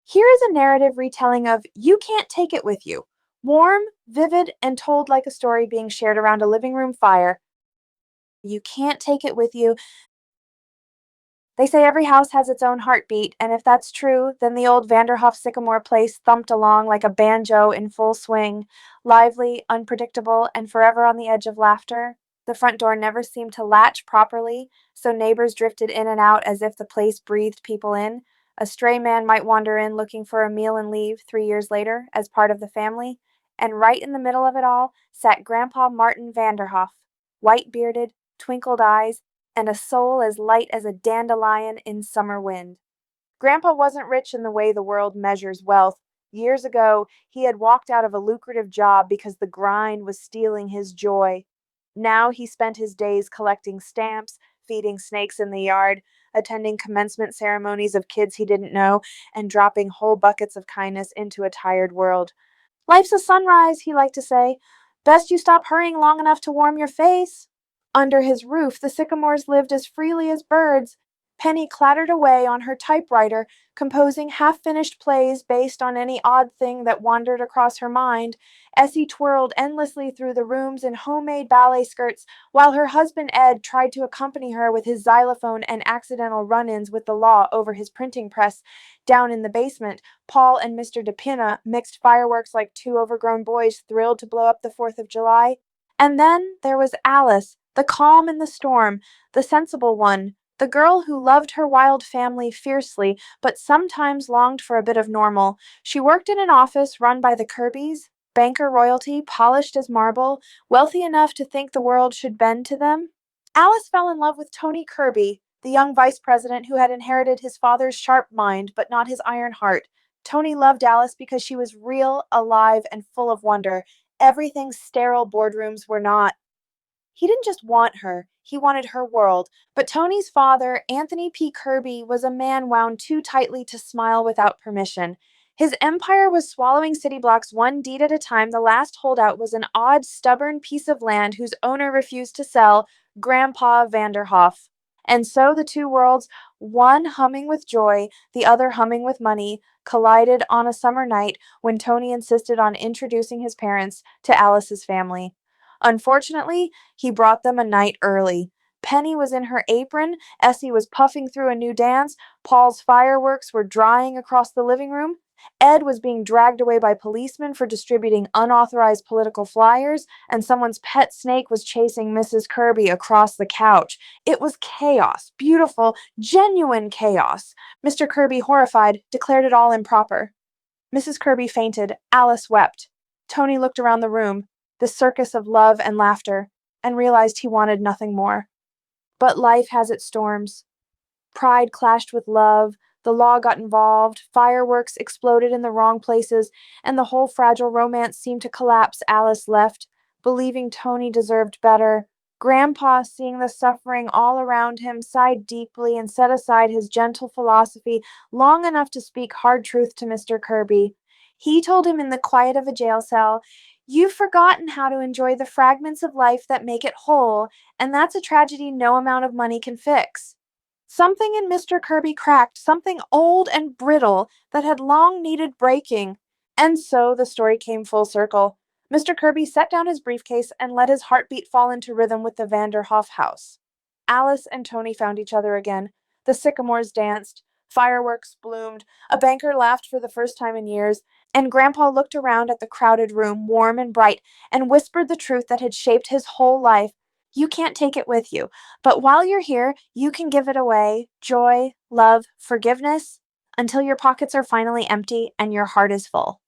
Here is a narrative retelling of You Can't Take It With You. Warm, vivid, and told like a story being shared around a living room fire. You can't take it with you. They say every house has its own heartbeat, and if that's true, then the old Vanderhof Sycamore place thumped along like a banjo in full swing, lively, unpredictable, and forever on the edge of laughter. The front door never seemed to latch properly, so neighbors drifted in and out as if the place breathed people in. A stray man might wander in looking for a meal and leave 3 years later as part of the family. And right in the middle of it all sat Grandpa Martin Vanderhof, white bearded, twinkled eyes, and a soul as light as a dandelion in summer wind. Grandpa wasn't rich in the way the world measures wealth. Years ago, he had walked out of a lucrative job because the grind was stealing his joy. Now he spent his days collecting stamps, feeding snakes in the yard, attending commencement ceremonies of kids he didn't know, and dropping whole buckets of kindness into a tired world. Life's a sunrise, he liked to say. Best you stop hurrying long enough to warm your face. Under his roof, the sycamores lived as freely as birds. Penny clattered away on her typewriter, composing half finished plays based on any odd thing that wandered across her mind. Essie twirled endlessly through the rooms in homemade ballet skirts, while her husband Ed tried to accompany her with his xylophone and accidental run ins with the law over his printing press. Down in the basement, Paul and Mr. DePina mixed fireworks like two overgrown boys thrilled to blow up the 4th of July. And then there was Alice, the calm in the storm, the sensible one, the girl who loved her wild family fiercely, but sometimes longed for a bit of normal. She worked in an office run by the Kirbys, banker royalty, polished as marble, wealthy enough to think the world should bend to them. Alice fell in love with Tony Kirby, the young vice president who had inherited his father's sharp mind but not his iron heart. Tony loved Alice because she was real, alive, and full of wonder. Everything sterile boardrooms were not. He didn't just want her, he wanted her world. But Tony's father, Anthony P. Kirby, was a man wound too tightly to smile without permission. His empire was swallowing city blocks one deed at a time. The last holdout was an odd, stubborn piece of land whose owner refused to sell, Grandpa Vanderhof. And so the two worlds, one humming with joy, the other humming with money, collided on a summer night when Tony insisted on introducing his parents to Alice's family. Unfortunately, he brought them a night early. Penny was in her apron, Essie was puffing through a new dance, Paul's fireworks were drying across the living room, Ed was being dragged away by policemen for distributing unauthorized political flyers, and someone's pet snake was chasing Mrs. Kirby across the couch. It was chaos, beautiful, genuine chaos. Mr. Kirby, horrified, declared it all improper. Mrs. Kirby fainted. Alice wept. Tony looked around the room, the circus of love and laughter, and realized he wanted nothing more. But life has its storms. Pride clashed with love, the law got involved, fireworks exploded in the wrong places, and the whole fragile romance seemed to collapse. Alice left, believing Tony deserved better. Grandpa, seeing the suffering all around him, sighed deeply and set aside his gentle philosophy long enough to speak hard truth to Mr. Kirby. He told him in the quiet of a jail cell, "You've forgotten how to enjoy the fragments of life that make it whole, and that's a tragedy no amount of money can fix." Something in Mr. Kirby cracked, something old and brittle that had long needed breaking. And so the story came full circle. Mr. Kirby set down his briefcase and let his heartbeat fall into rhythm with the Vanderhoff house. Alice and Tony found each other again. The sycamores danced, fireworks bloomed, a banker laughed for the first time in years, and Grandpa looked around at the crowded room, warm and bright, and whispered the truth that had shaped his whole life. You can't take it with you, but while you're here, you can give it away, joy, love, forgiveness, until your pockets are finally empty and your heart is full.